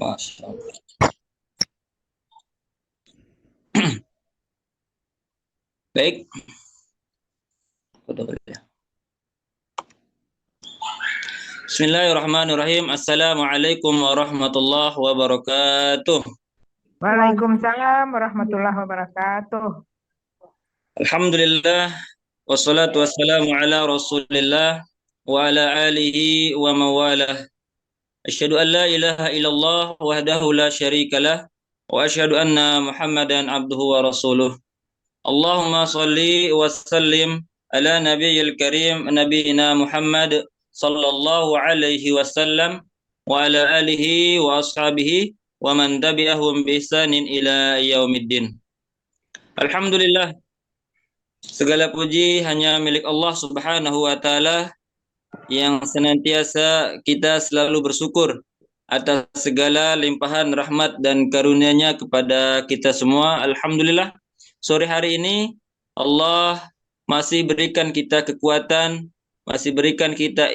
Masya Allah. Baik. Bismillahirrahmanirrahim. Assalamualaikum warahmatullahi wabarakatuh. Waalaikumsalam warahmatullahi wabarakatuh. Alhamdulillah. Wassalatu wassalamu ala rasulillah wa ala alihi wa mawalah. Asyhadu an la ilaha illallah wahdahu la syarikalah wa asyhadu anna Muhammadan abduhu wa rasuluh. Allahumma salli wa sallim ala nabiyil karim nabiyina Muhammad sallallahu alaihi wasallam wa ala alihi wa ashabihi wa man tabi'ahum bi ihsanin ila yaumiddin. Alhamdulillah, segala puji hanya milik Allah Subhanahu wa taala yang senantiasa kita selalu bersyukur atas segala limpahan rahmat dan karunia-Nya kepada kita semua. Alhamdulillah, sore hari ini Allah masih berikan kita kekuatan, masih berikan kita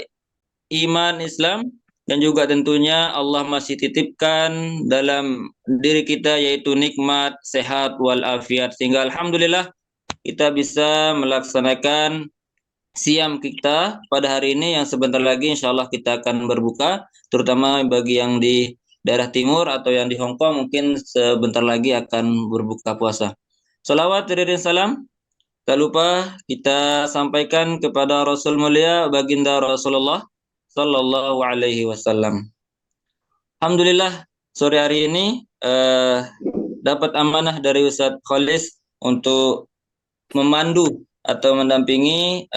iman Islam, dan juga tentunya Allah masih titipkan dalam diri kita yaitu nikmat, sehat, walafiat. Sehingga alhamdulillah kita bisa melaksanakan siam kita pada hari ini yang sebentar lagi insya Allah kita akan berbuka, terutama bagi yang di daerah timur atau yang di Hong Kong mungkin sebentar lagi akan berbuka puasa. Salawat dan salam tak lupa kita sampaikan kepada Rasul mulia baginda Rasulullah Sallallahu Alaihi Wasallam. Alhamdulillah sore hari ini dapat amanah dari Ustadz Khalis untuk memandu atau mendampingi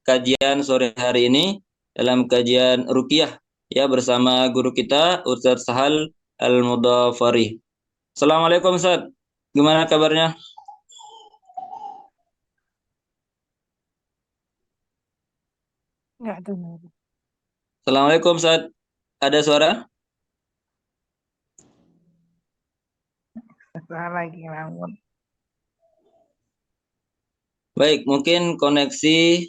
kajian sore hari ini dalam kajian ruqyah ya bersama guru kita Ustadz Sahal Al-Mudafari. Assalamualaikum Ustadz, gimana kabarnya? Enggak dengar. Assalamualaikum Ustadz, ada suara? Salah lagi ngelamun. Baik, mungkin koneksi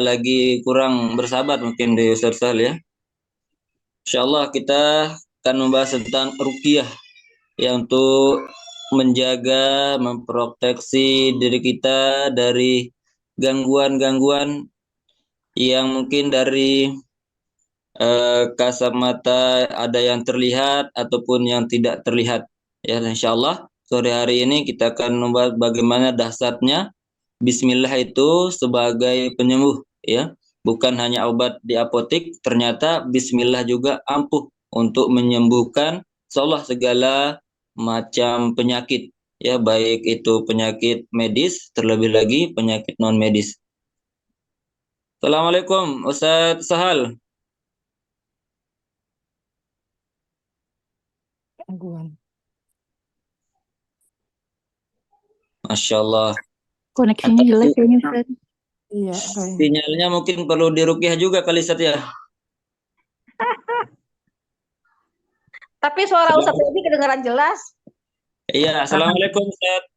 lagi kurang bersahabat mungkin di Ustadz Sahal ya. Insyaallah kita akan membahas tentang ruqyah ya untuk menjaga, memproteksi diri kita dari gangguan-gangguan yang mungkin dari kasat mata ada yang terlihat ataupun yang tidak terlihat. Ya, insyaallah sore hari ini kita akan membahas bagaimana dahsyatnya Bismillah itu sebagai penyembuh ya. Bukan hanya obat di apotik, ternyata Bismillah juga ampuh untuk menyembuhkan seolah segala macam penyakit ya, baik itu penyakit medis terlebih lagi penyakit non medis. Assalamualaikum Ustadz Sahal. Gangguan. Masya Allah. Koneksinya Atau jelek kayaknya, Ustaz. Iya, sinyalnya mungkin perlu diruqyah juga kali Ustadz ya. Tapi suara Ustaz ini kedengaran jelas. Iya, assalamualaikum Ustadz.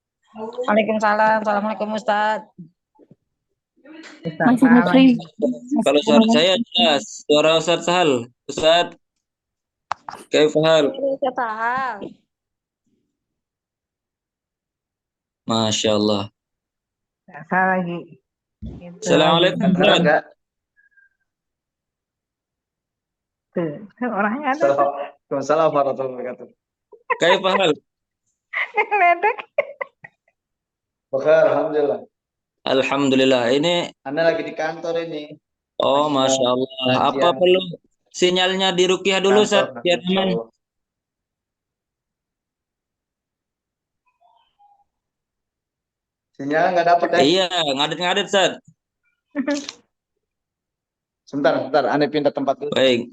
Waalaikumsalam. Assalamualaikum Ustaz. Ustaz Masih Sahal nge-free. Kalau suara saya jelas, suara Ustadz Sahal. Ustadz, kaifahal? Ustaz Sahal. Masya Allah. salah lagi. Itu Assalamualaikum lagi. Ustadz. Enggak. Tuh, kan orangnya ada. Waalaikumsalam warahmatullahi wabarakatuh. Kaifahal? Ledek. Bakar, alhamdulillah. Alhamdulillah. Ini, Anda lagi di kantor ini. oh Lagi Masya mau Allah. Apa kajian. perlu sinyalnya diruqyah dulu Kantor, Ustadz? Biar insya aman. Allah. Sinyal nggak dapat ya? Iya, ngadet-ngadet Ustadz. Sebentar, Anda pindah tempat dulu. Baik.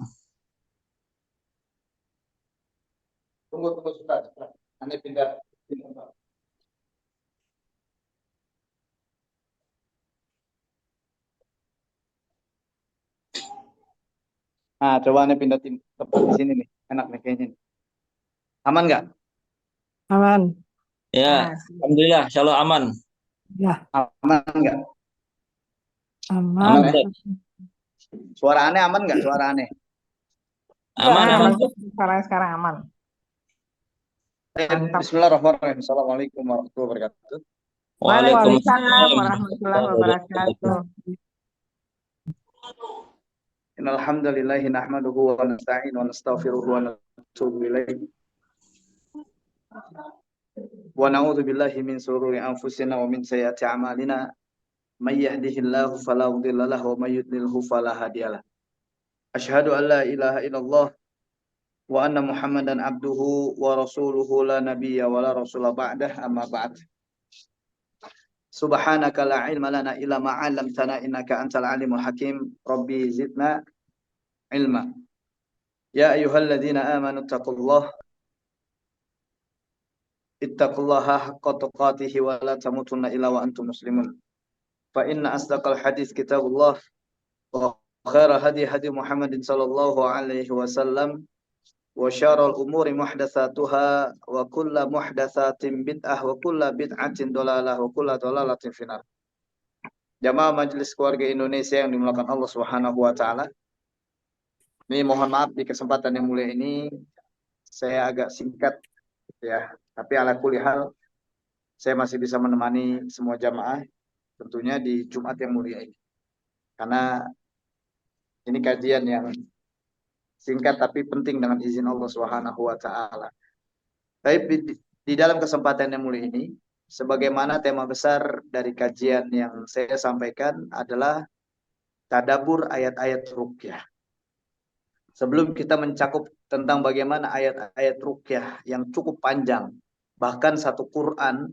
Tunggu sebentar. Anda pindah tempat. Nah, coba Anda pindah tempat di sini nih. Enak nih kayaknya. Aman nggak? Aman. Ya, Alhamdulillah. Insya Allah aman. Ya, Aman nggak? aman. Aman ya? Ustadz. Suara aneh aman nggak? Suara aneh. Aman, aman. bagus. Sekarang aman. Mantap. Bismillahirrahmanirrahim. Assalamualaikum warahmatullahi wabarakatuh. Waalaikumsalam warahmatullahi wabarakatuh. Innal hamdalillahi nahmaduhu wa nasta'inu wa nastaghfiruhu wa natubu ilaih. Wa na'udzu billahi min shururi anfusina wa min sayyiati a'malina. May yahdihillahu fala mudilla lahu wa may yudlilhu fala hadiyalah. Asyhadu an la ilaha illallah wa anna Muhammadan abduhu wa rasuluhu la nabiyya wa la rasula ba'dah, amma ba'd. Subhanaka la ilma lana illa ma 'allamtana innaka antal alimul hakim. Rabbi zidna ilma. Ya ayyuhalladzina amanu taqullaha haqqa tuqatih wa la tamutunna illa wa antum muslimun. Fa inna asdaqal hadits kitabullah wa khairal hadi Muhammadin sallallahu alaihi wasallam wa syarrul umuri muhdatsatuha wa kullu muhdatsatin bid'ah wa kullu bid'atin dhalalah wa kullu dhalalatin finnar. Jamaah Majelis Keluarga Indonesia yang dimuliakan Allah Subhanahu wa taala. Ini mohon maaf di kesempatan yang mulia ini saya agak singkat ya, tapi ala kulli hal saya masih bisa menemani semua jamaah tentunya di Jumat yang mulia ini. Karena ini kajian yang singkat tapi penting dengan izin Allah Subhanahu wa taala. Tapi di dalam kesempatan yang mulia ini, sebagaimana tema besar dari kajian yang saya sampaikan adalah tadabbur ayat-ayat ruqyah. Sebelum kita mencakup tentang bagaimana ayat-ayat ruqyah yang cukup panjang, bahkan satu Quran,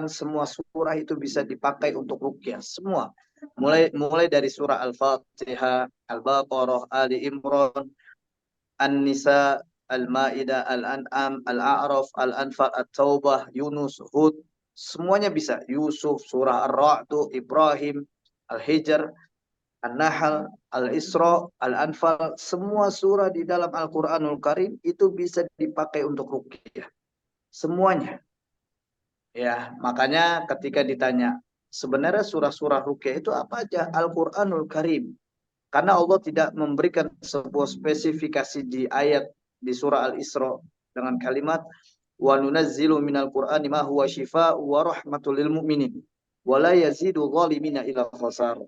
semua surah itu bisa dipakai untuk ruqyah, semua. Mulai dari surah Al-Fatihah, Al-Baqarah, Ali Imran, An-Nisa, Al-Maidah, Al-An'am, Al-A'raf, Al-Anfal, At-Taubah, Yunus, Hud, semuanya bisa. Yusuf, surah Ar-Ra'd, Ibrahim, Al-Hijr, An-Nahl, Al-Isra, Al-Anfal, semua surah di dalam Al-Qur'anul Karim itu bisa dipakai untuk ruqyah. Semuanya. Ya, makanya ketika ditanya, sebenarnya surah-surah ruqyah itu apa aja? Al-Qur'anul Karim. Karena Allah tidak memberikan sebuah spesifikasi di ayat di surah Al-Isra dengan kalimat wa nunazzilu minal Qur'ani ma huwa shifaa'un wa rahmatul lil mu'minin wa la yazidu zalimina illa khasar.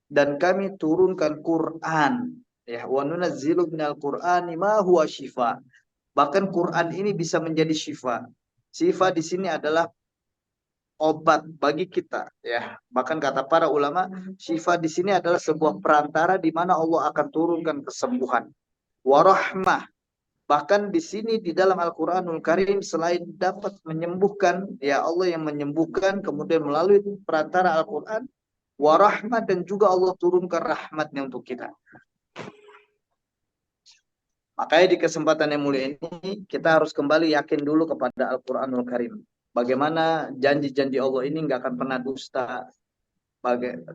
Dan kami turunkan Quran ya, wa nunazzilu minal Qur'ani ma huwa shifa'. Bahkan Quran ini bisa menjadi syifa. Syifa di sini adalah obat bagi kita ya. Bahkan kata para ulama, syifa di sini adalah sebuah perantara di mana Allah akan turunkan kesembuhan. Warahmah. Bahkan di sini di dalam Al-Qur'anul Karim selain dapat menyembuhkan, ya Allah yang menyembuhkan kemudian melalui perantara Al-Qur'an, warahmah, dan juga Allah turunkan rahmatnya untuk kita. Makanya di kesempatan yang mulia ini kita harus kembali yakin dulu kepada Al-Qur'anul Karim. Bagaimana janji-janji Allah ini nggak akan pernah dusta.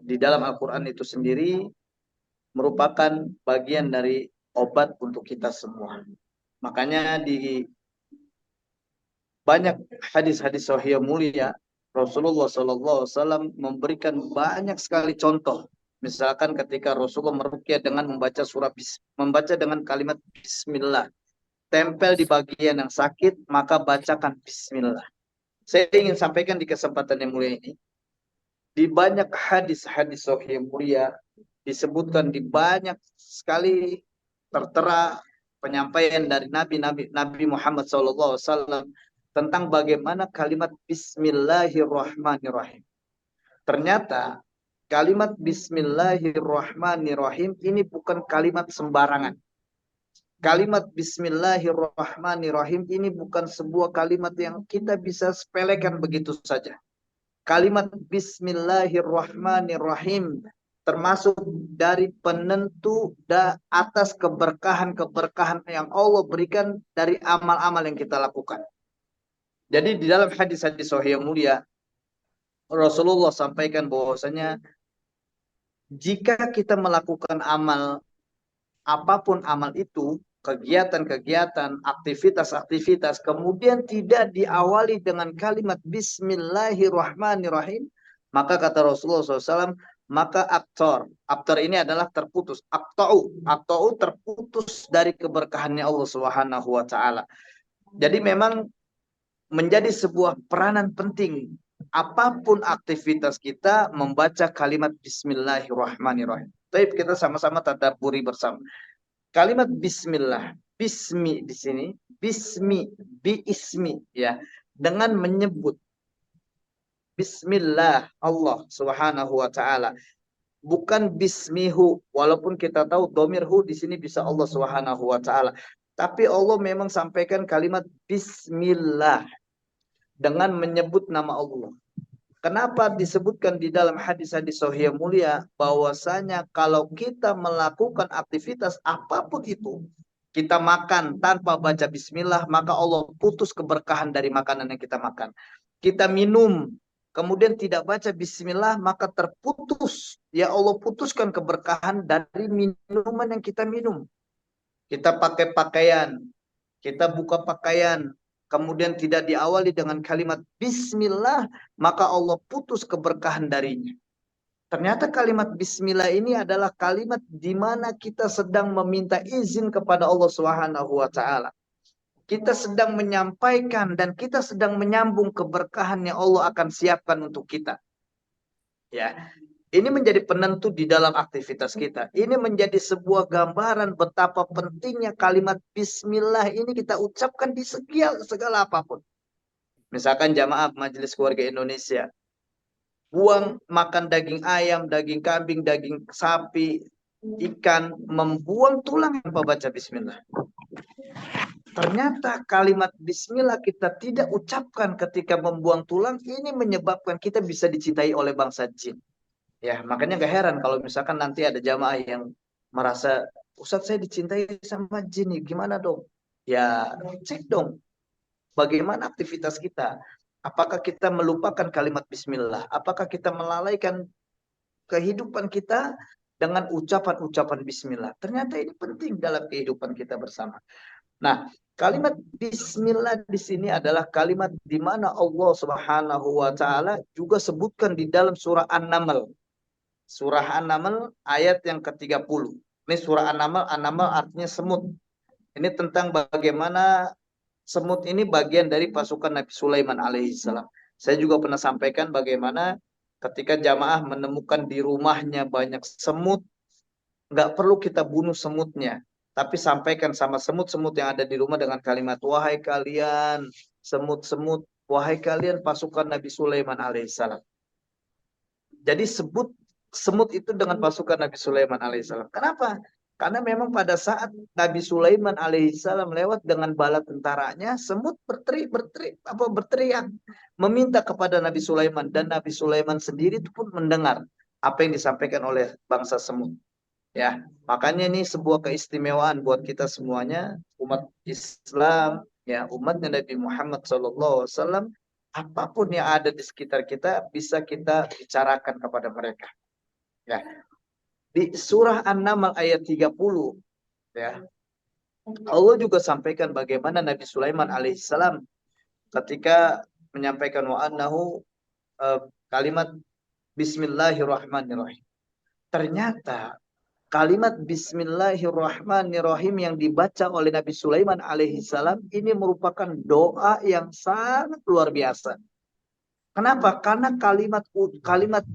Di dalam Al-Quran itu sendiri merupakan bagian dari obat untuk kita semua. Makanya di banyak hadis-hadis sahih mulia, Rasulullah SAW memberikan banyak sekali contoh. Misalkan ketika Rasulullah meruqyah dengan membaca dengan kalimat Bismillah. Tempel di bagian yang sakit, maka bacakan Bismillah. Saya ingin sampaikan di kesempatan yang mulia ini, di banyak hadis-hadis sahih mulia disebutkan di banyak sekali tertera penyampaian dari Nabi Muhammad SAW tentang bagaimana kalimat Bismillahirrahmanirrahim. Ternyata kalimat Bismillahirrahmanirrahim ini bukan kalimat sembarangan. Kalimat Bismillahirrahmanirrahim ini bukan sebuah kalimat yang kita bisa sepelekan begitu saja. Kalimat Bismillahirrahmanirrahim termasuk dari penentu atas keberkahan-keberkahan yang Allah berikan dari amal-amal yang kita lakukan. Jadi di dalam hadis-hadis sahih mulia, Rasulullah sampaikan bahwasanya jika kita melakukan amal, apapun amal itu, kegiatan-kegiatan, aktivitas-aktivitas, kemudian tidak diawali dengan kalimat Bismillahirrahmanirrahim, maka kata Rasulullah SAW, maka abtar ini adalah terputus. Aqta'u terputus dari keberkahannya Allah Subhanahu wa taala. Jadi memang menjadi sebuah peranan penting apapun aktivitas kita membaca kalimat bismillahirrahmanirrahim. Baik, kita sama-sama tadabburi bersama. Kalimat bismillah, bismi di sini, biismi ya, dengan menyebut bismillah Allah Subhanahu wa taala, bukan bismihu, walaupun kita tahu domirhu di sini bisa Allah Subhanahu wa taala. Tapi Allah memang sampaikan kalimat bismillah dengan menyebut nama Allah. Kenapa disebutkan di dalam hadis-hadis sahih mulia bahwasanya kalau kita melakukan aktivitas apapun itu, kita makan tanpa baca bismillah, maka Allah putus keberkahan dari makanan yang kita makan. Kita minum, kemudian tidak baca bismillah, maka terputus. Ya Allah putuskan keberkahan dari minuman yang kita minum. Kita pakai pakaian, kita buka pakaian, kemudian tidak diawali dengan kalimat bismillah, maka Allah putus keberkahan darinya. Ternyata kalimat bismillah ini adalah kalimat di mana kita sedang meminta izin kepada Allah Subhanahu wa taala. Kita sedang menyampaikan dan kita sedang menyambung keberkahan yang Allah akan siapkan untuk kita. Ya. Ini menjadi penentu di dalam aktivitas kita. Ini menjadi sebuah gambaran betapa pentingnya kalimat bismillah ini kita ucapkan di segala apapun. Misalkan jamaah Majelis Keluarga Indonesia, buang makan daging ayam, daging kambing, daging sapi, ikan, membuang tulang tanpa baca bismillah. Ternyata kalimat bismillah kita tidak ucapkan ketika membuang tulang, ini menyebabkan kita bisa dicintai oleh bangsa jin. Ya, makanya gak heran kalau misalkan nanti ada jamaah yang merasa, Ustadz saya dicintai sama jin nih, gimana dong? Ya, cek dong. Bagaimana aktivitas kita? Apakah kita melupakan kalimat bismillah? Apakah kita melalaikan kehidupan kita dengan ucapan-ucapan bismillah? Ternyata ini penting dalam kehidupan kita bersama. Nah, kalimat bismillah di sini adalah kalimat di mana Allah Subhanahu wa taala juga sebutkan di dalam surah An-Naml. Surah An-Naml ayat yang ke-30. Ini surah An-Naml, An-Naml artinya semut. Ini tentang bagaimana semut ini bagian dari pasukan Nabi Sulaiman alaihissalam. Saya juga pernah sampaikan bagaimana ketika jamaah menemukan di rumahnya banyak semut, nggak perlu kita bunuh semutnya, tapi sampaikan sama semut-semut yang ada di rumah dengan kalimat, wahai kalian semut-semut, wahai kalian pasukan Nabi Sulaiman alaihissalam. Jadi sebut semut itu dengan pasukan Nabi Sulaiman alaihissalam. Kenapa? Karena memang pada saat Nabi Sulaiman alaihissalam lewat dengan bala tentaranya, semut berteriak meminta kepada Nabi Sulaiman, dan Nabi Sulaiman sendiri itu pun mendengar apa yang disampaikan oleh bangsa semut. Ya, makanya ini sebuah keistimewaan buat kita semuanya, umat Islam, ya, umatnya Nabi Muhammad SAW, apapun yang ada di sekitar kita bisa kita bicarakan kepada mereka. Ya. Di surah An-Naml ayat 30, ya, Allah juga sampaikan bagaimana Nabi Sulaiman alaihissalam ketika menyampaikan wa annahu kalimat bismillahirrahmanirrahim. Ternyata kalimat bismillahirrahmanirrahim yang dibaca oleh Nabi Sulaiman alaihissalam ini merupakan doa yang sangat luar biasa. Kenapa? Karena kalimat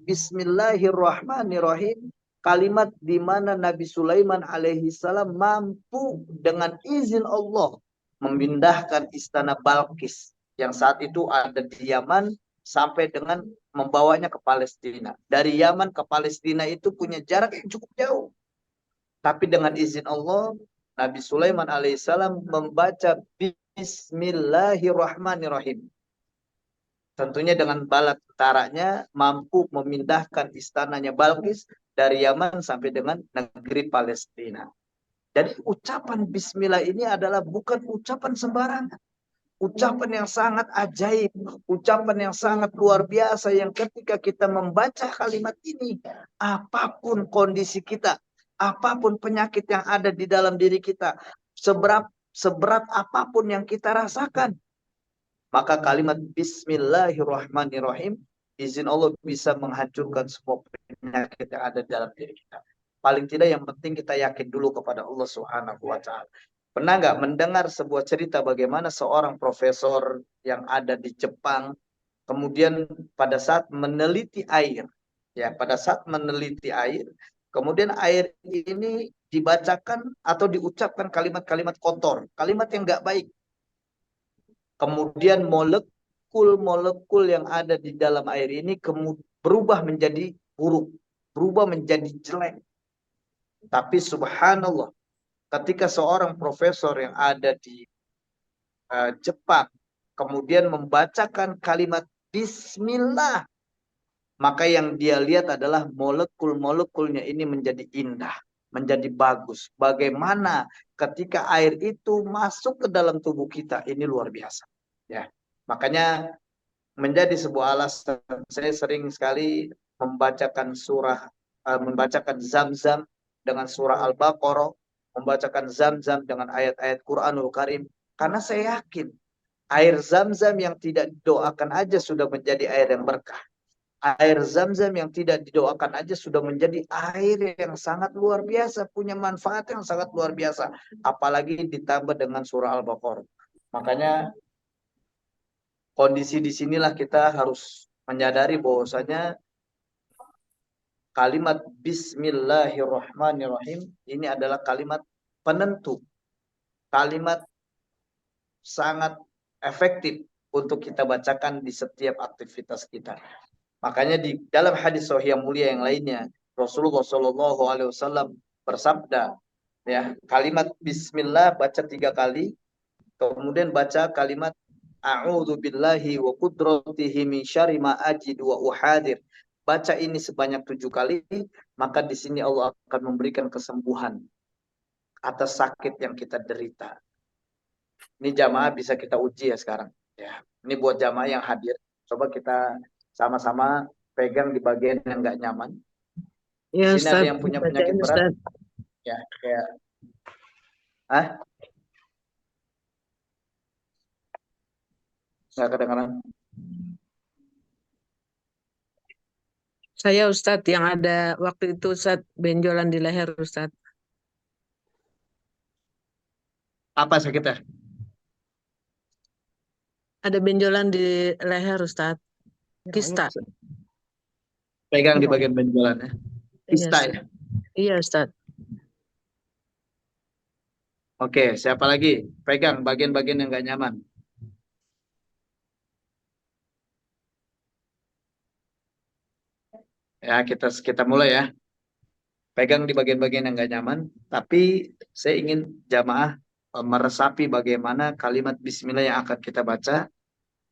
bismillahirrahmanirrahim, kalimat di mana Nabi Sulaiman alaihissalam mampu dengan izin Allah memindahkan istana Balqis yang saat itu ada di Yaman sampai dengan membawanya ke Palestina. Dari Yaman ke Palestina itu punya jarak yang cukup jauh. Tapi dengan izin Allah, Nabi Sulaiman alaihissalam membaca bismillahirrahmanirrahim. Tentunya dengan bala tentaranya mampu memindahkan istananya Balqis dari Yaman sampai dengan negeri Palestina. Jadi ucapan bismillah ini adalah bukan ucapan sembarangan. Ucapan yang sangat ajaib, ucapan yang sangat luar biasa yang ketika kita membaca kalimat ini, apapun kondisi kita, apapun penyakit yang ada di dalam diri kita, seberat apapun yang kita rasakan, maka kalimat bismillahirrahmanirrahim, izin Allah bisa menghancurkan semua penyakit yang ada dalam diri kita. Paling tidak yang penting kita yakin dulu kepada Allah Subhanahu wa taala. Pernah nggak mendengar sebuah cerita bagaimana seorang profesor yang ada di Jepang kemudian pada saat meneliti air, ya pada saat meneliti air, kemudian air ini dibacakan atau diucapkan kalimat-kalimat kotor, kalimat yang nggak baik. Kemudian molekul-molekul yang ada di dalam air ini berubah menjadi buruk, berubah menjadi jelek. Tapi subhanallah, ketika seorang profesor yang ada di Jepang kemudian membacakan kalimat Bismillah, maka yang dia lihat adalah molekul-molekulnya ini menjadi indah, menjadi bagus. Bagaimana ketika air itu masuk ke dalam tubuh kita, ini luar biasa. Ya, makanya menjadi sebuah alasan saya sering sekali membacakan membacakan Zam-Zam dengan surah Al-Baqarah, membacakan Zam-Zam dengan ayat-ayat Quranul Karim, karena saya yakin air Zam-Zam yang tidak didoakan aja sudah menjadi air yang berkah. Air Zam-Zam yang tidak didoakan aja sudah menjadi air yang sangat luar biasa, punya manfaat yang sangat luar biasa, apalagi ditambah dengan surah Al-Baqarah. Makanya kondisi di sinilah kita harus menyadari bahwasanya kalimat Bismillahirrahmanirrahim ini adalah kalimat penentu, kalimat sangat efektif untuk kita bacakan di setiap aktivitas kita. Makanya di dalam hadis sahih yang mulia yang lainnya, Rasulullah Shallallahu Alaihi Wasallam bersabda, ya kalimat Bismillah baca 3 kali, kemudian baca kalimat A'udzu billahi wa qudratihi min syarri ma ajid wa uhadir. Baca ini sebanyak 7 kali, maka di sini Allah akan memberikan kesembuhan atas sakit yang kita derita. Ini jamaah bisa kita uji ya sekarang. Ya, ini buat jamaah yang hadir. Coba kita sama-sama pegang di bagian yang nggak nyaman. Ya, di sini Ustaz, ada yang punya penyakit berat. Ya, kayak nggak kedengaran. Saya Ustadz yang ada waktu itu Ustadz benjolan di leher Ustadz. Apa sakitnya? Ada benjolan di leher Ustadz. Kista. Pegang di bagian benjolannya. Kista ya? Iya Ustadz. Oke, siapa lagi? Pegang bagian-bagian yang nggak nyaman. Ya, kita mulai ya. Pegang di bagian-bagian yang nggak nyaman. Tapi saya ingin jamaah meresapi bagaimana kalimat Bismillah yang akan kita baca.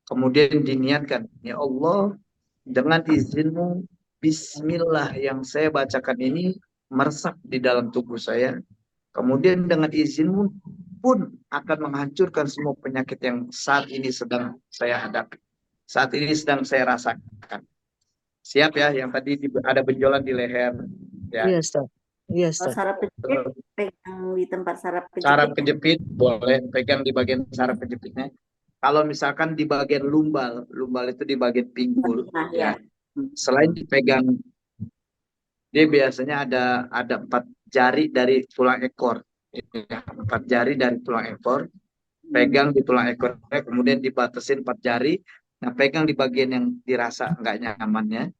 Kemudian diniatkan, ya Allah, dengan izinmu, Bismillah yang saya bacakan ini meresap di dalam tubuh saya. Kemudian dengan izinmu pun akan menghancurkan semua penyakit yang saat ini sedang saya hadapi. Saat ini sedang saya rasakan. Siap ya, yang tadi ada benjolan di leher. Ya. Iya Ustaz. Iya Ustaz. Saraf kejepit, pegang di tempat saraf kejepit. Saraf kejepit boleh pegang di bagian saraf kejepitnya. Kalau misalkan di bagian lumbal itu di bagian pinggul. Nah, ya. Selain dipegang, dia biasanya ada 4 jari dari tulang ekor. 4 jari dari tulang ekor. Pegang di tulang ekornya, kemudian dibatasin 4 jari. Nah, pegang di bagian yang dirasa nggak nyamannya.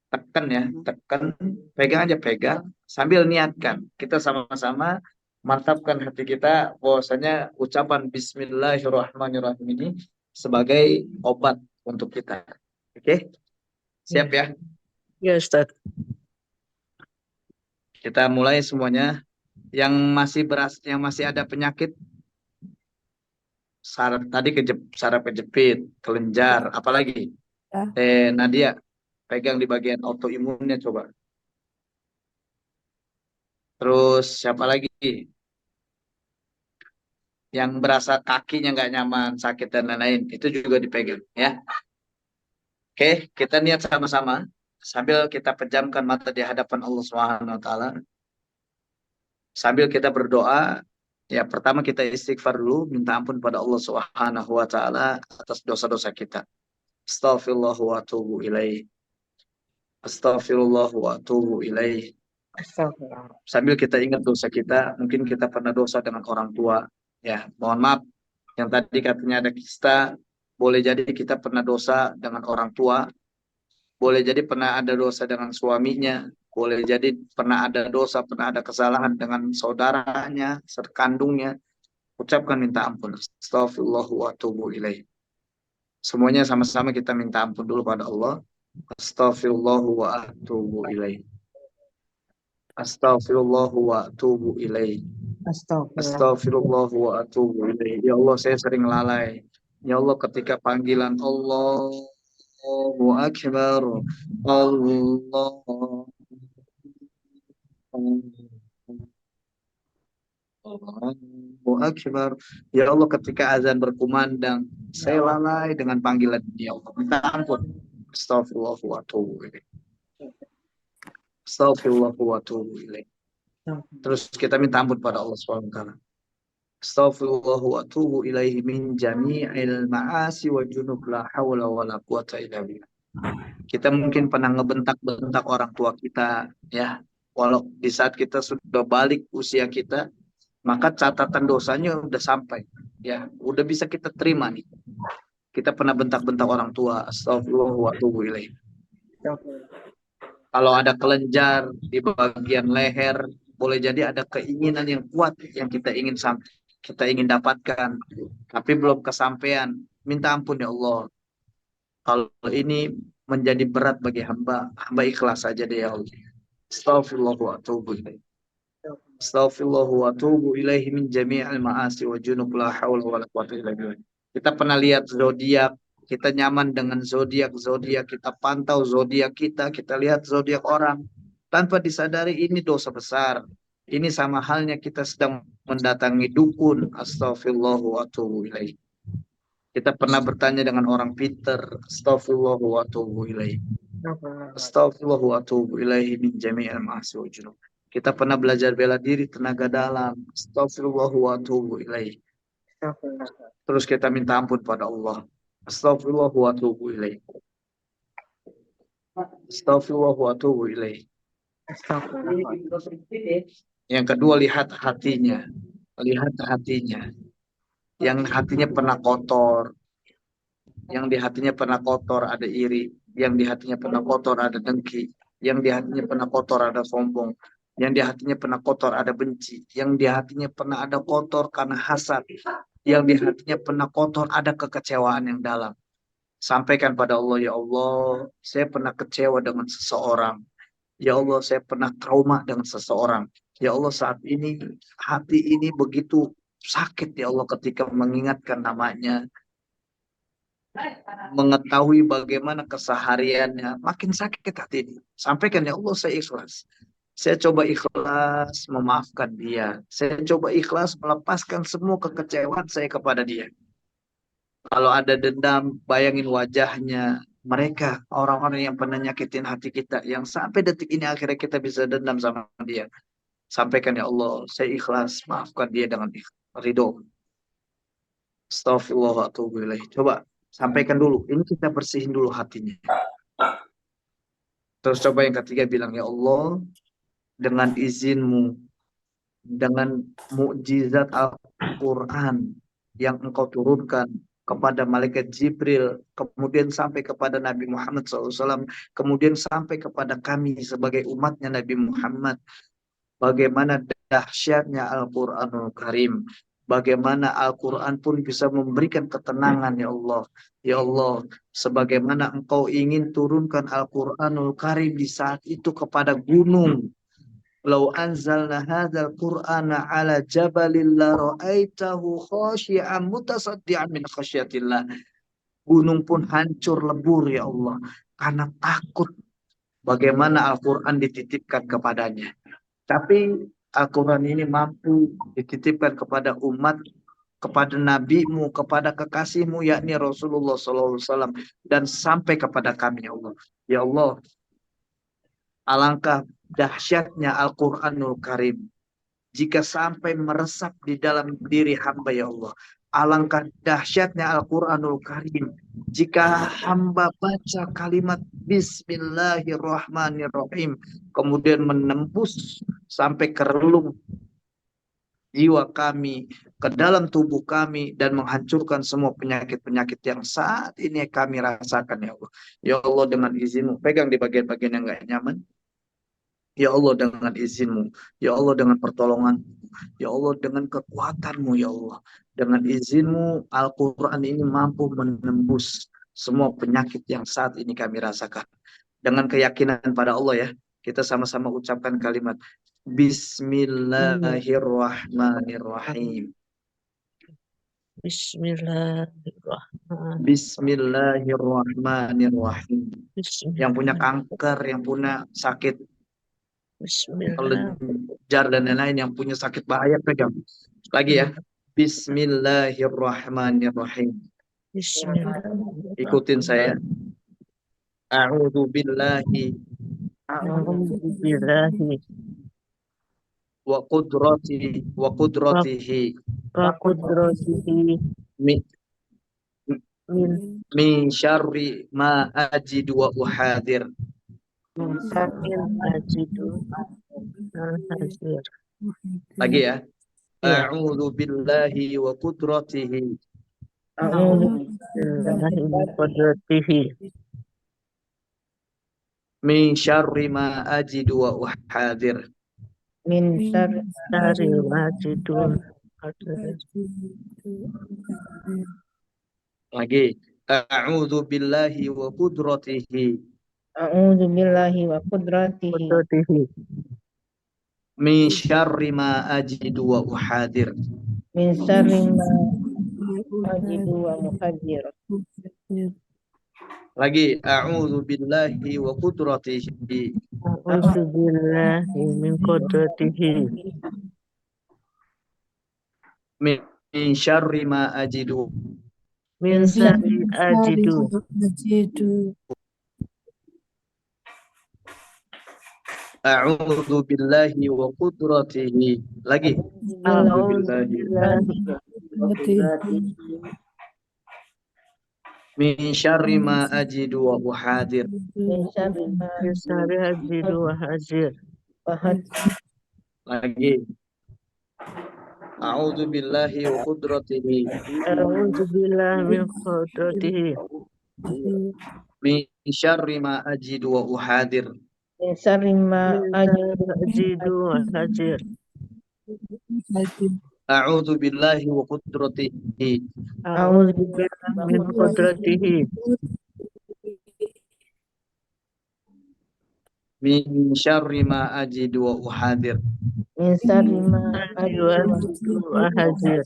Tekan ya, tekan, pegang aja, pegang. Sambil niatkan. Kita sama-sama mantapkan hati kita bahwasanya ucapan Bismillahirrahmanirrahim ini sebagai obat untuk kita. Oke? Siap ya? Ya Ustaz. Kita mulai semuanya. Yang masih ada penyakit saraf tadi saraf kejepit, kelenjar, apalagi? Nadia, pegang di bagian autoimunnya coba. Terus siapa lagi? Yang berasa kakinya nggak nyaman, sakit dan lain-lain, itu juga dipegang ya. Oke, kita niat sama-sama sambil kita pejamkan mata di hadapan Allah Subhanahu wa taala. Sambil kita berdoa, ya pertama kita istighfar dulu, minta ampun pada Allah Subhanahu wa taala atas dosa-dosa kita. Astaghfirullah wa atubu ilaih. Astaghfirullah wa atubu ilaih. Astagfirullah. Sambil kita ingat dosa kita, mungkin kita pernah dosa dengan orang tua. Ya, mohon maaf. Yang tadi katanya ada kista, boleh jadi kita pernah dosa dengan orang tua, boleh jadi pernah ada dosa dengan suaminya, boleh jadi pernah ada dosa, pernah ada kesalahan dengan saudaranya, sekandungnya. Ucapkan minta ampun. Astaghfirullah wa atubu ilaih. Semuanya sama-sama kita minta ampun dulu pada Allah. Astaghfirullah wa atubu ilaih. Astaghfirullah wa atubu ilaih. Astagfirullah. Astaghfirullah wa atubu ilaih. Ya Allah, saya sering lalai. Ya Allah, ketika panggilan Allahu Akbar, Allahu Akbar. Ya Allah, ketika azan berkumandang, saya lalai dengan panggilan Ya Allah. Minta ampun. Astaghfirullah wa atubu ilaih. Astaghfirullah wa atubu ilaih. Terus kita minta ampun pada Allah SWT. Astaghfirullah wa atubu ilaihi min jami'il ma'asi wa junub la hawla wa la quwata illa billah. Kita mungkin pernah ngebentak-bentak orang tua kita, ya. Walau di saat kita sudah balik usia kita, maka catatan dosanya udah sampai, ya. Udah bisa kita terima nih. Kita pernah bentak-bentak orang tua. Astaghfirullah wa atubu ilaihi. Kalau ada kelenjar di bagian leher, boleh jadi ada keinginan yang kuat yang kita ingin dapatkan, tapi belum kesampaian. Minta ampun ya Allah. Kalau ini menjadi berat bagi hamba ikhlas saja deh ya Allah. Astaghfirullah wa atubu ilaih. Astaghfirullah wa atubu ilaihi min jami'il ma'asi wa junub la haula wa la quwwata illa billah. Kita pernah lihat zodiak, kita nyaman dengan zodiak, kita pantau zodiak kita lihat zodiak orang tanpa disadari ini dosa besar. Ini sama halnya kita sedang mendatangi dukun. Astaghfirullah wa atubu ilaih. Kita pernah bertanya dengan orang pintar. Astaghfirullah wa atubu ilaih. Astaghfirullah wa atubu ilaih min jami'il ma'asi wa junub. Kita pernah belajar bela diri tenaga dalam. Astaghfirullah wa atubu ilaih. Terus kita minta ampun pada Allah. Astaghfirullah wa atubu ilaih. Astaghfirullah wa atubu ilaih. Yang kedua, lihat hatinya. Lihat hatinya. Yang hatinya pernah kotor. Yang di hatinya pernah kotor ada iri. Yang di hatinya pernah kotor ada dengki. Yang di hatinya pernah kotor ada sombong. Yang di hatinya pernah kotor ada benci. Yang di hatinya pernah ada kotor karena hasad. Yang di hatinya pernah kotor ada kekecewaan yang dalam. Sampaikan pada Allah, ya Allah, saya pernah kecewa dengan seseorang. Ya Allah, saya pernah trauma dengan seseorang. Ya Allah, saat ini hati ini begitu sakit ya Allah ketika mengingatkan namanya. Mengetahui bagaimana kesehariannya. Makin sakit hati ini. Sampaikan, ya Allah, saya ikhlas. Saya coba ikhlas memaafkan dia. Saya coba ikhlas melepaskan semua kekecewaan saya kepada dia. Kalau ada dendam, bayangin wajahnya. Mereka, orang-orang yang pernah nyakitin hati kita. Yang sampai detik ini akhirnya kita bisa dendam sama dia. Sampaikan, ya Allah, saya ikhlas. Maafkan dia dengan ridho. Astaghfirullah wa atubu ilaih. Coba, sampaikan dulu. Ini kita bersihin dulu hatinya. Terus coba yang ketiga bilang, ya Allah, dengan izinmu, dengan mukjizat Al-Quran yang engkau turunkan kepada malaikat Jibril, kemudian sampai kepada Nabi Muhammad SAW, kemudian sampai kepada kami sebagai umatnya Nabi Muhammad. Bagaimana dahsyatnya Al-Quranul Karim. Bagaimana Al-Quran pun bisa memberikan ketenangan, ya Allah. Ya Allah, sebagaimana engkau ingin turunkan Al-Quranul Karim di saat itu kepada gunung. Lau anzalna hadzal Qur'ana ala jabalin la ra'aitahu khashi'an mutasaddian min khasyatillah. Gunung pun hancur lebur ya Allah karena takut bagaimana Al-Qur'an dititipkan kepadanya. Tapi Al-Qur'an ini mampu dititipkan kepada umat, kepada nabimu, kepada kekasihmu yakni Rasulullah SAW dan sampai kepada kami ya Allah. Ya Allah, alangkah dahsyatnya Al-Quranul Karim jika sampai meresap di dalam diri hamba ya Allah. Alangkah dahsyatnya Al-Quranul Karim jika hamba baca kalimat Bismillahirrahmanirrahim. Kemudian menembus sampai ke relung jiwa kami, ke dalam tubuh kami, dan menghancurkan semua penyakit-penyakit yang saat ini kami rasakan, ya Allah. Ya Allah, dengan izin-Mu, pegang di bagian-bagian yang gak nyaman. Ya Allah, dengan izin-Mu. Ya Allah, dengan pertolongan. Ya Allah, dengan kekuatan-Mu, ya Allah. Dengan izin-Mu, Al-Quran ini mampu menembus semua penyakit yang saat ini kami rasakan. Dengan keyakinan pada Allah, ya, kita sama-sama ucapkan kalimat Bismillahirrahmanirrahim. Bismillahirrahmanirrahim. Bismillahirrahmanirrahim. Yang punya kanker, yang punya sakit kelenjar dan lain-lain, yang punya sakit bahaya, pegang. Lagi, ya. Bismillahirrahmanirrahim. Bismillahirrahmanirrahim. Ikutin saya. A'udzu billahi A'udzu billahi wa qudratihi wa qudratihi min min syarri ma ajidu wa uhadir. syarril ajidu al-hazir. Lagi, ya. Ya. A'udzu billahi wa qudratihi A'udzu billahi min qudratihi min syarri ma ajidu wa uhadir. min syarri ajidu al-hazir. Lagi. A'udzu billahi wa qudratihi A'udzu billahi wa qudratihi min syarri ma ajidu wa uhadir. min syarri ma ajidu wa muhadir. Lagi. A'udzu billahi wa qudratihi A'udzu billahi min qudratihi min syarri ma ajidu. min syarri ajidu. A'udzu billahi wa qudratihi. Lagi. A'udzu billahi min syarri ma ajidu wa uhadir. Min syarri ajidu wa hazir. Lagi. A'udzu billahi wa qudratihi A'udzu billahi min qudratihi min syarri ma ajidu wa uhadir. min syarri ma ajidu wa hazir. A'udzu billahi wa qudratihi A'udzu billahi min qudratihi min syarri ma ajidu wa uhadir. min syarri ma ajidu wa hazir.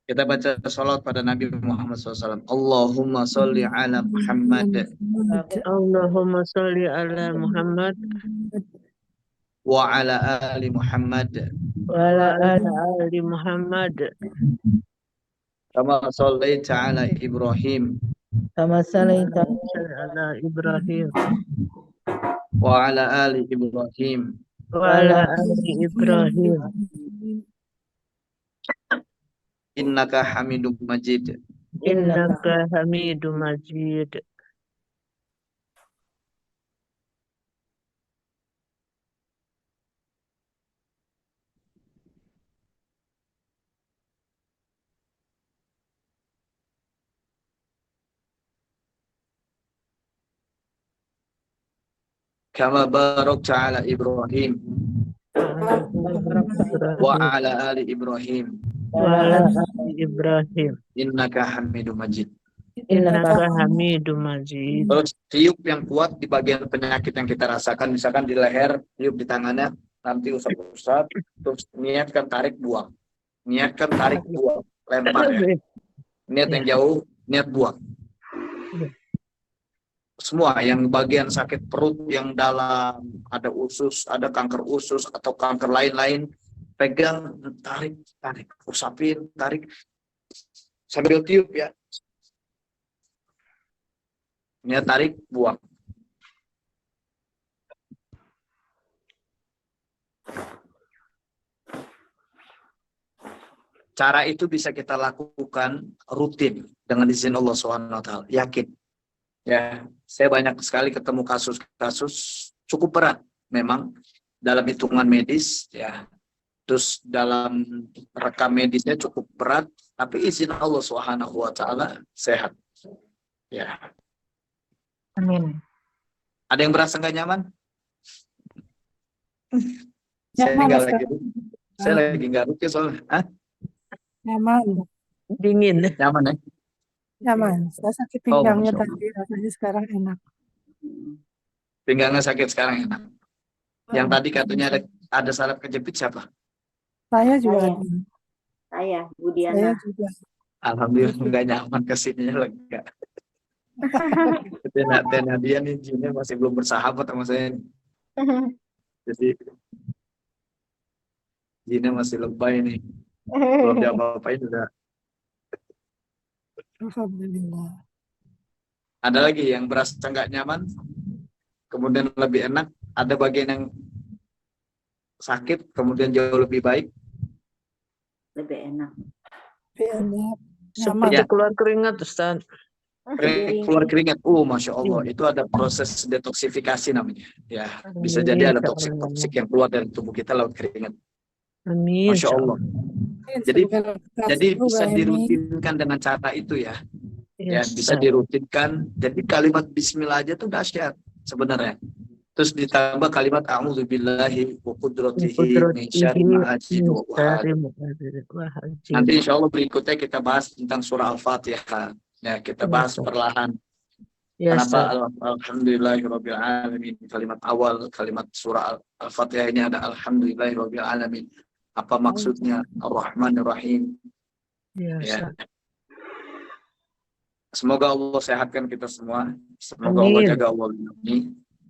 Kita baca salawat pada Nabi Muhammad SAW. Allahumma sholli ala Muhammad Allahumma sholli ala Muhammad wa ala ali Muhammad wa ala ali Muhammad kama shallaita ala Ibrahim kama shallaita ala Ibrahim wa ala ali Ibrahim wa ala ali Ibrahim innaka Hamidum Majid. innaka Hamidum Majid. Kama barakta ala Ibrahim wa ala ali Ibrahim wa ala ali Ibrahim innaka Hamidum Majid. innaka Hamidum Majid. Terus tiup yang kuat di bagian penyakit yang kita rasakan, misalkan di leher, tiup di tangannya, nanti usap-usap, terus niatkan tarik buang. Niatkan tarik buang, lempar, ya. Niat yang jauh, niat buang. Semua yang bagian sakit perut yang dalam, ada usus, ada kanker usus atau kanker lain-lain, pegang, tarik, usapin, tarik, sambil tiup, ya. Niat tarik, buang. Cara itu bisa kita lakukan rutin dengan izin Allah SWT. Yakin. Ya, saya banyak sekali ketemu kasus-kasus cukup berat memang dalam hitungan medis ya. Terus dalam rekam medisnya cukup berat, tapi izin Allah Subhanahu wa taala sehat. Ya. Amin. Ada yang berasa nggak nyaman? Nyaman, Saya lagi nggak rutin soalnya. Hah? Nyaman. Dingin. Nyaman ya? Nyaman. Saya sakit Oh, pinggangnya Masya Allah. tadi, rasanya sekarang enak. Pinggangnya sakit sekarang enak. Yang tadi katanya ada saraf kejepit siapa? Saya juga Saya. ada. Saya, Saya Budiana. juga. Alhamdulillah nggak nyaman kesininya lega. Tena dia nih jinnya masih belum bersahabat sama saya. Jadi jinnya masih lebay nih. Belum diapa-apain udah. Alhamdulillah. Ada lagi yang berasa nggak nyaman, kemudian lebih enak. Ada bagian yang sakit, kemudian jauh lebih baik. Lebih enak. Tapi enak. Seperti Ya. keluar keringat, Ustaz. Keluar keringat. Masya Allah, itu ada proses detoksifikasi namanya. Ya, bisa Amin, jadi ada insya toksik-toksik yang keluar dari tubuh kita lewat keringat. Amin. Masya Allah. Jadi Jadi bisa dirutinkan dengan cara itu ya. Ya, Yes, bisa Ustaz. dirutinkan. Jadi kalimat bismillah aja tuh dahsyat sebenarnya. Terus ditambah kalimat a'udzubillahi wa qudratihi min syarri ma ajidu wa ahadu. Nanti insya Allah berikutnya kita bahas tentang surah Al-Fatihah. Ya, kita bahas perlahan. Ya, Ustaz. Kenapa alhamdulillahirabbil alamin, kalimat awal kalimat surah Al-Fatihah ini ada alhamdulillahirabbil alamin. Apa maksudnya? Ar-Rahmanir Rahim. Ya, Ya. Ustaz. Semoga Allah sehatkan kita semua. Semoga Amin. Allah jaga, Allah lindungi.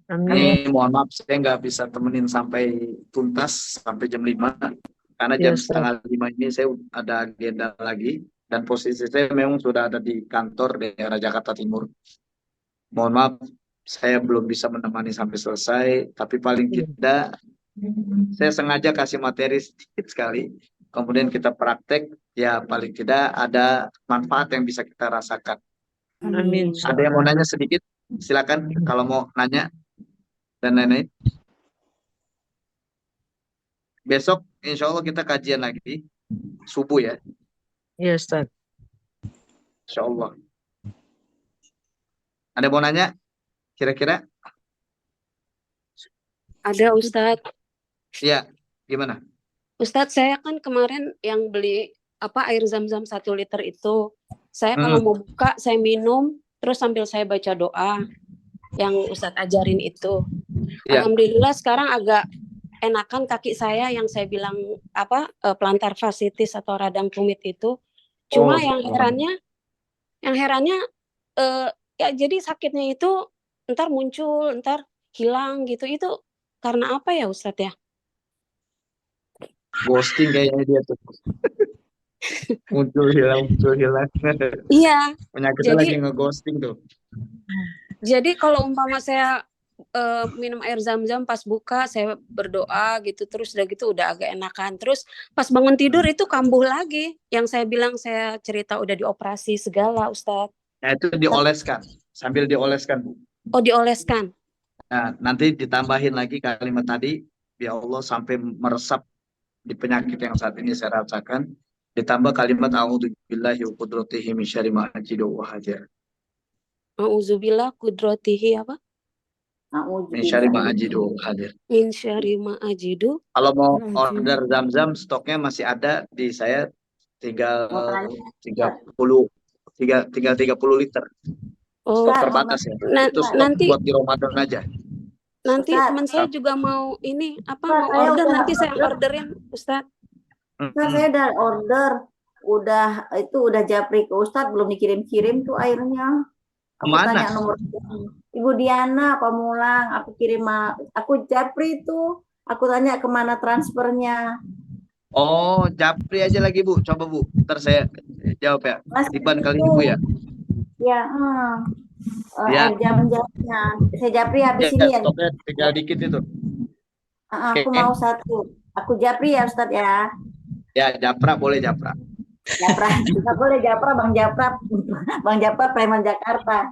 Amin. Ini mohon maaf saya nggak bisa temenin sampai tuntas sampai jam 5 karena jam Yes, setengah 5 ini saya ada agenda lagi dan posisi saya memang sudah ada di kantor daerah Jakarta Timur. Mohon maaf saya belum bisa menemani sampai selesai, tapi paling tidak saya sengaja kasih materi sedikit sekali, kemudian kita praktek, ya paling tidak ada manfaat yang bisa kita rasakan. Amin. Ada yang mau nanya sedikit? Silakan kalau mau nanya dan lain-lain. Besok insya Allah kita kajian lagi subuh ya, Ya, Ustaz. insya Allah. Ada yang mau nanya? Kira-kira? Ada Ustadz. Ya, gimana? Ustadz, saya kan kemarin yang beli air zam-zam 1 liter itu. Saya kalau mau buka, saya minum, terus sambil saya baca doa yang Ustadz ajarin itu. Ya. Alhamdulillah sekarang agak enakan kaki saya yang saya bilang plantar fasciitis atau radang tumit itu. Cuma yang herannya ya jadi sakitnya itu ntar muncul, ntar hilang gitu. Itu karena apa ya Ustadz ya? Ghosting kayaknya dia tuh. muncul hilang. Iya. Penyakitnya lagi nge-ghosting tuh. Jadi kalau umpama saya minum air zam-zam pas buka, saya berdoa gitu, terus udah gitu udah agak enakan. Terus pas bangun tidur itu kambuh lagi. Yang saya bilang saya cerita udah dioperasi segala, Ustadz. Nah, itu dioleskan, sambil dioleskan, Bu. Oh, dioleskan. Nah, nanti ditambahin lagi kalimat tadi, ya Allah sampai meresap di penyakit yang saat ini saya rasakan. Ditambah kalimat a'udzubillahi wa qudratihi min syarri ma ajidu wa ahadu. A'udzubillah qudratihi apa? Min syarri ma ajidu wa ahadu. Min syarri ma ajidu. Kalau mau order zam-zam, stoknya masih ada di saya, tinggal 30 liter. Oh, Stok terbatas ya. Itu stok nanti buat di Ramadan aja. Nanti Ustaz, teman saya juga mau ini Ustaz, mau saya order, udah nanti saya order. orderin, Ustadz. Ustaz, saya udah order, udah japri ke Ustadz, belum dikirim-kirim tuh airnya. Aku Mana? tanya nomor Ibu Diana Pamulang, aku japri tuh, aku tanya kemana transfernya. Oh, japri aja lagi Bu, coba Bu, ntar saya jawab ya. Mas, Iban kali itu. Ibu ya. Ya, Ya. air jam-jamnya. Saya japri habis ini ya. Stoknya tinggal dikit itu. Aku Oke. mau 1. Aku japri ya Ustadz ya. Ya, japra boleh japra. Japra, nggak boleh japra, Bang Japra preman Jakarta.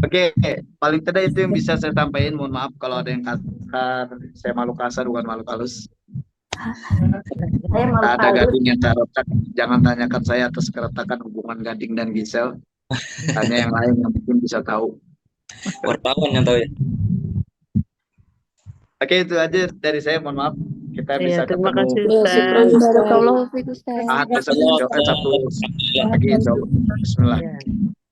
Oke, paling tidak itu yang bisa saya sampaikan. Mohon maaf kalau ada yang kasar. Saya malu kasar, bukan malu halus. Saya malu Tak ada halus. Gading yang saya retak. Jangan tanyakan saya atas keretakan hubungan Gading dan Gisel. Tanya yang lain yang mungkin bisa tahu. Wartawan yang tahu ya. Oke, itu aja dari saya. Mohon maaf. Kita Iya, bisa terima ketemu kasih Ya, Ustaz. syukran Ustaz. Barakallahu fiik Ustaz. Ahad besok, Sabtu lagi, insya Allah. Bismillah. Ya,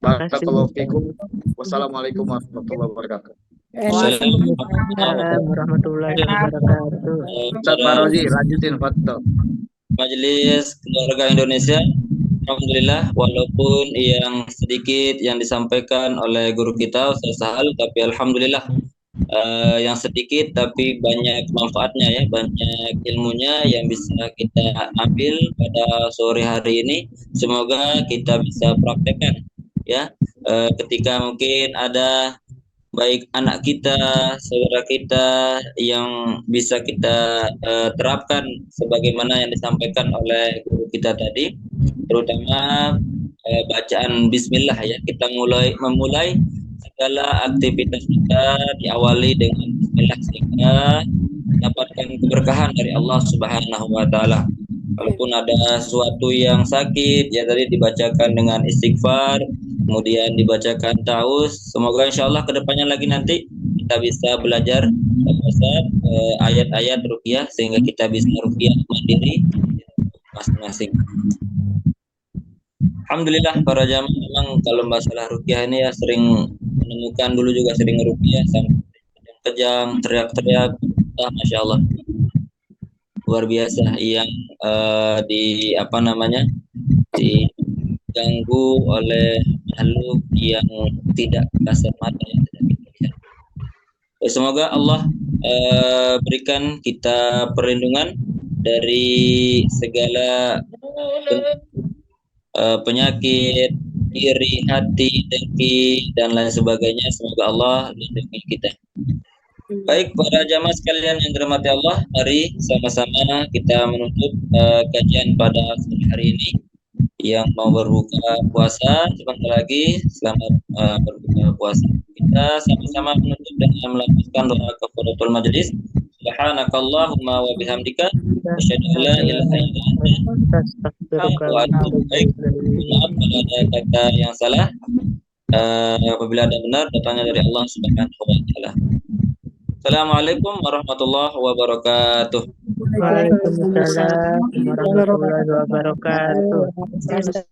Barakallahu fiikum. Wassalamualaikum warahmatullahi wabarakatuh. Waalaikumsalam warahmatullahi wabarakatuh. Ustaz Farozi, lanjutin foto. Majelis Keluarga Indonesia, alhamdulillah, walaupun yang sedikit yang disampaikan oleh guru kita Ustaz Sahal, tapi alhamdulillah yang sedikit tapi banyak manfaatnya ya, banyak ilmunya yang bisa kita ambil pada sore hari ini. Semoga kita bisa praktekkan ya, ketika mungkin ada baik anak kita, saudara kita yang bisa kita terapkan sebagaimana yang disampaikan oleh guru kita tadi, terutama bacaan bismillah ya. Kita memulai segala aktivitas kita diawali dengan bismillah sehingga mendapatkan keberkahan dari Allah Subhanahu wa taala. Walaupun ada sesuatu yang sakit ya, tadi dibacakan dengan istighfar, kemudian dibacakan taus. Semoga insya Allah kedepannya lagi nanti kita bisa belajar ayat-ayat ruqyah sehingga kita bisa ruqyah mandiri masing-masing. Alhamdulillah para jamaah, memang kalau masalah ruqyah ini ya sering menemukan, dulu juga sering ruqyah sampai kejang, teriak-teriak, masya Allah, luar biasa, yang diganggu oleh makhluk yang tidak kasat mata yang tidak kita lihat. Semoga Allah berikan kita perlindungan dari segala penyakit diri, hati, dengki dan lain sebagainya. Semoga Allah lindungi kita. Baik para jamaah sekalian yang dirahmati Allah, mari sama-sama kita menutup kajian pada sore hari ini. Yang mau berbuka puasa sebentar lagi, selamat berbuka puasa. Kita sama-sama menutup dengan melakukan doa kafaratul majelis. Subhanakallahumma wa bihamdika asyhadu an la ilaha illa anta wa atubu ilaik. Maaf kalau ada kata yang salah. Apabila ada benar, datangnya dari Allah Subhanahu wa taala. Assalamualaikum warahmatullahi wabarakatuh. Waalaikumsalam warahmatullahi wabarakatuh.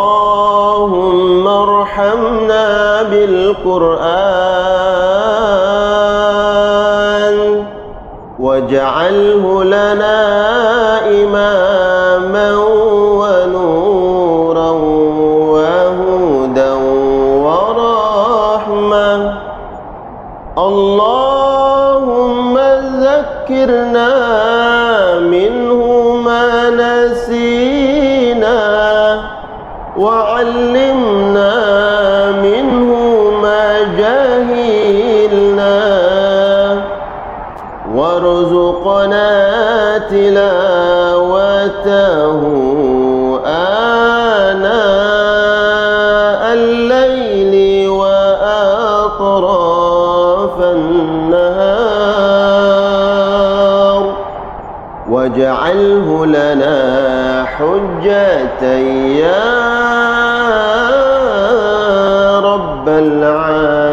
اللهم ارحمنا بالقرآن واجعله لنا إماما ونورا وهدى ورحمة. اللهم ذكرنا منه ما نسينا وعلمنا منه ما جهلنا وارزقنا تلاوته آناء الليل وأطراف النهار واجعله لنا حجة يا رب العالمين.